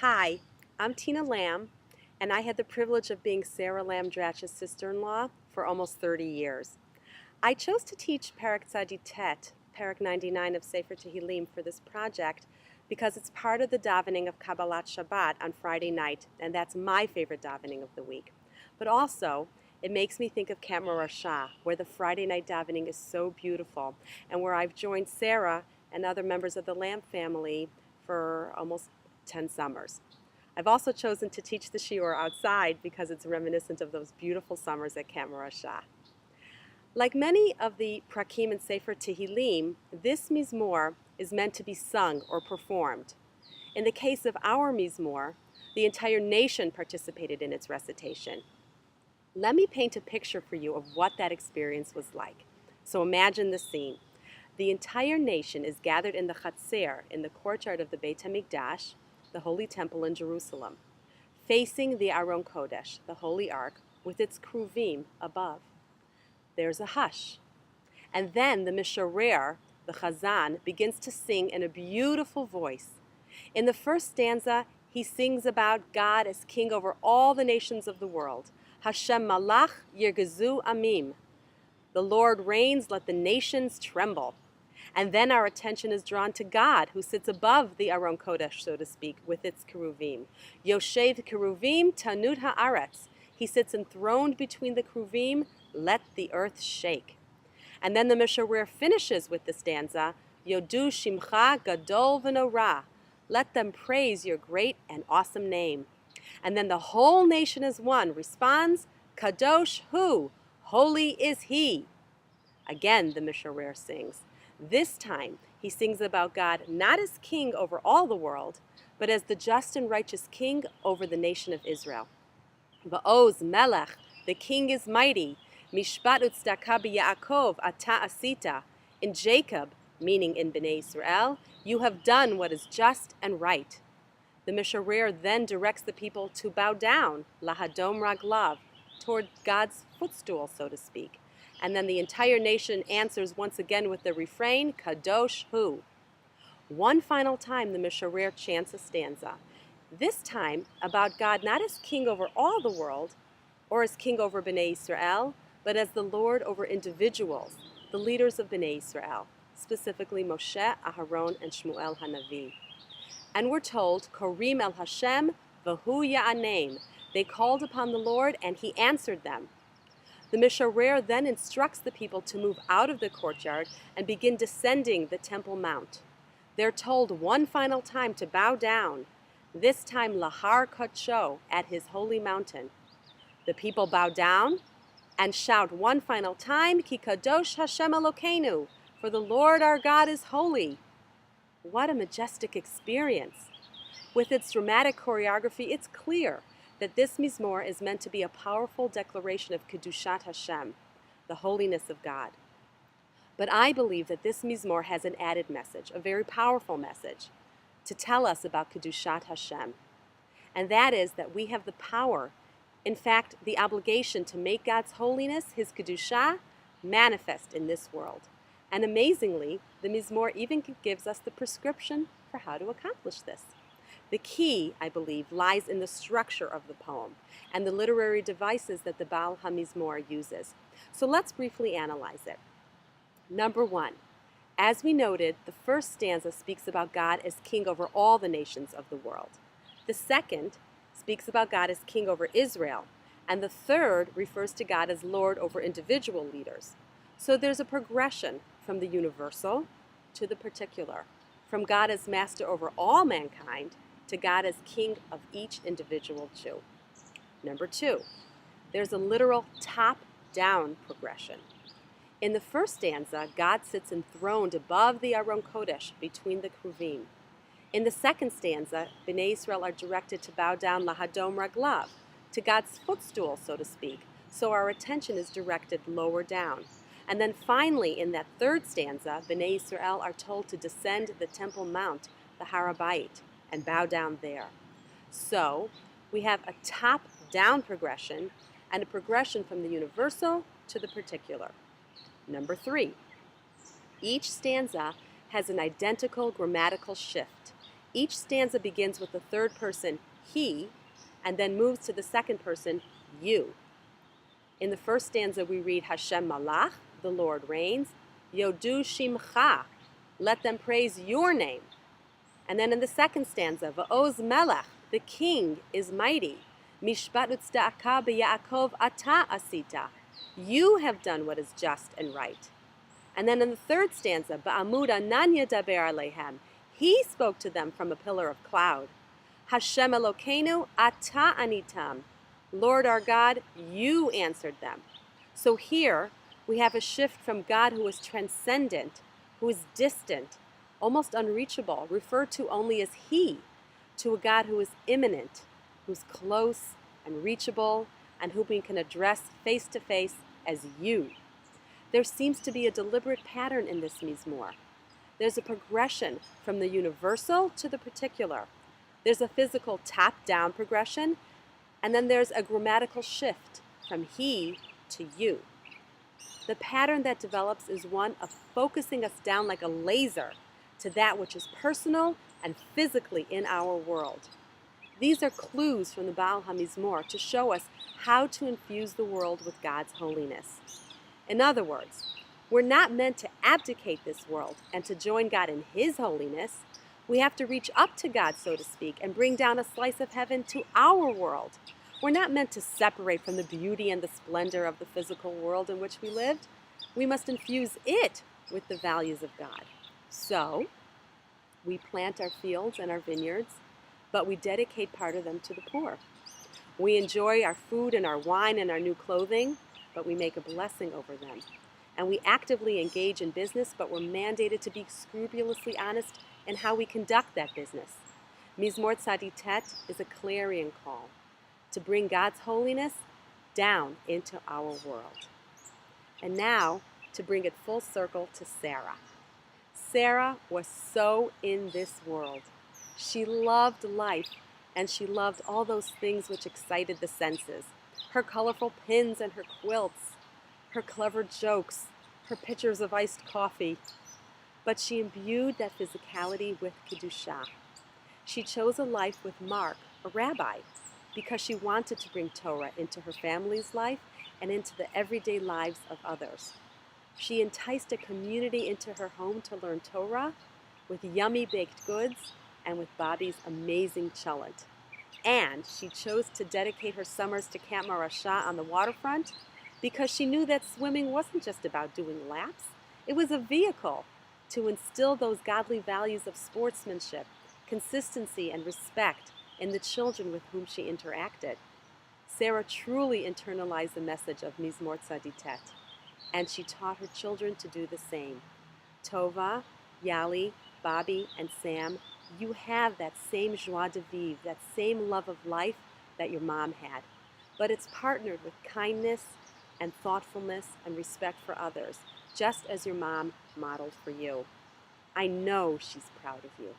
Hi, I'm Tina Lamm, and I had the privilege of being Sarah Lamm Dratch's sister-in-law for almost 30 years. I chose to teach Perek Tet, Perek 99 of Sefer Tehillim for this project because it's part of the davening of Kabbalat Shabbat on Friday night, and that's my favorite davening of the week. But also, it makes me think of Camp Rasha, where the Friday night davening is so beautiful, and where I've joined Sarah and other members of the Lamb family for almost 10 summers. I've also chosen to teach the shiur outside because it's reminiscent of those beautiful summers at Camp Rasha. Like many of the Prakim and Sefer Tehillim, this Mizmor is meant to be sung or performed. In the case of our Mizmor, the entire nation participated in its recitation. Let me paint a picture for you of what that experience was like. So imagine the scene. The entire nation is gathered in the Chatzer, in the courtyard of the Beit HaMikdash, the Holy Temple in Jerusalem, facing the Aron Kodesh, the Holy Ark, with its kruvim above. There's a hush. And then the Misharer, the Chazan, begins to sing in a beautiful voice. In the first stanza, he sings about God as king over all the nations of the world. Hashem malach yirgezu amim. The Lord reigns, let the nations tremble. And then our attention is drawn to God, who sits above the Aron Kodesh, so to speak, with its keruvim. Yoshev keruvim tanud haaretz. He sits enthroned between the keruvim, let the earth shake. And then the Misharer finishes with the stanza, Yodu shimcha gadol v'norah. Let them praise your great and awesome name. And then the whole nation as one responds, Kadosh hu, holy is he. Again, the Misharer sings. This time, he sings about God not as king over all the world, but as the just and righteous king over the nation of Israel. Va'oz melech, the king is mighty. Mishpat utzedakah b'Yaakov ata asita. In Jacob, meaning in Bnei Israel, you have done what is just and right. The Misharer then directs the people to bow down, lahadom raglav, toward God's footstool, so to speak. And then the entire nation answers once again with the refrain, Kadosh hu. One final time the Misharer chants a stanza, this time about God not as king over all the world, or as king over Bnei Israel, but as the Lord over individuals, the leaders of Bnei Israel, specifically Moshe, Aharon, and Shmuel Hanavi. And we're told, Korim el Hashem v'hu ya'anem. They called upon the Lord, and he answered them. The Misharer then instructs the people to move out of the courtyard and begin descending the Temple Mount. They're told one final time to bow down, this time Lahar Kodsho, at his holy mountain. The people bow down and shout one final time, Ki Kadosh Hashem Elokeinu, for the Lord our God is holy. What a majestic experience. With its dramatic choreography, it's clear that this Mizmor is meant to be a powerful declaration of Kedushat Hashem, the holiness of God. But I believe that this Mizmor has an added message, a very powerful message, to tell us about Kedushat Hashem. And that is that we have the power, in fact, the obligation to make God's holiness, his Kedushah, manifest in this world. And amazingly, the Mizmor even gives us the prescription for how to accomplish this. The key, I believe, lies in the structure of the poem and the literary devices that the Baal HaMizmor uses. So let's briefly analyze it. Number one, as we noted, the first stanza speaks about God as king over all the nations of the world. The second speaks about God as king over Israel. And the third refers to God as Lord over individual leaders. So there's a progression from the universal to the particular, from God as master over all mankind to God as king of each individual Jew. Number two, there's a literal top-down progression. In the first stanza, God sits enthroned above the Aron Kodesh between the Kruvim. In the second stanza, Bnei Israel are directed to bow down lahadom raglav, to God's footstool, so to speak, so our attention is directed lower down. And then finally, in that third stanza, Bnei Israel are told to descend the Temple Mount, the Har HaBayit, and bow down there. So we have a top-down progression and a progression from the universal to the particular. Number three, each stanza has an identical grammatical shift. Each stanza begins with the third person, he, and then moves to the second person, you. In the first stanza we read Hashem Malach, the Lord reigns, Yodu Shimcha, let them praise your name. And then in the second stanza, Va'oz Melech, the king is mighty, Mishpat Utzedakah b'Yaakov ata asita, you have done what is just and right. And then in the third stanza, Ba'amud anan yadaber alehem, he spoke to them from a pillar of cloud. Hashem Elokeinu ata anitam, Lord our God, you answered them. So here we have a shift from God who is transcendent, who is distant, almost unreachable, referred to only as he, to a God who is immanent, who's close and reachable, and whom we can address face to face as you. There seems to be a deliberate pattern in this mizmor. There's a progression from the universal to the particular. There's a physical top-down progression, and then there's a grammatical shift from he to you. The pattern that develops is one of focusing us down like a laser to that which is personal and physically in our world. These are clues from the Baal HaMizmor to show us how to infuse the world with God's holiness. In other words, we're not meant to abdicate this world and to join God in His holiness. We have to reach up to God, so to speak, and bring down a slice of heaven to our world. We're not meant to separate from the beauty and the splendor of the physical world in which we lived. We must infuse it with the values of God. So, we plant our fields and our vineyards, but we dedicate part of them to the poor. We enjoy our food and our wine and our new clothing, but we make a blessing over them. And we actively engage in business, but we're mandated to be scrupulously honest in how we conduct that business. Mizmor Tzaditet is a clarion call to bring God's holiness down into our world. And now, to bring it full circle to Sarah. Sarah was so in this world. She loved life, and she loved all those things which excited the senses. Her colorful pins and her quilts, her clever jokes, her pitchers of iced coffee. But she imbued that physicality with Kedusha. She chose a life with Mark, a rabbi, because she wanted to bring Torah into her family's life and into the everyday lives of others. She enticed a community into her home to learn Torah with yummy baked goods and with Bobby's amazing cholent. And she chose to dedicate her summers to Camp Marasha on the waterfront because she knew that swimming wasn't just about doing laps. It was a vehicle to instill those godly values of sportsmanship, consistency, and respect in the children with whom she interacted. Sarah truly internalized the message of Mizmor Tzaditet, and she taught her children to do the same. Tova, Yali, Bobby, and Sam, you have that same joie de vivre, that same love of life that your mom had, but it's partnered with kindness and thoughtfulness and respect for others, just as your mom modeled for you. I know she's proud of you.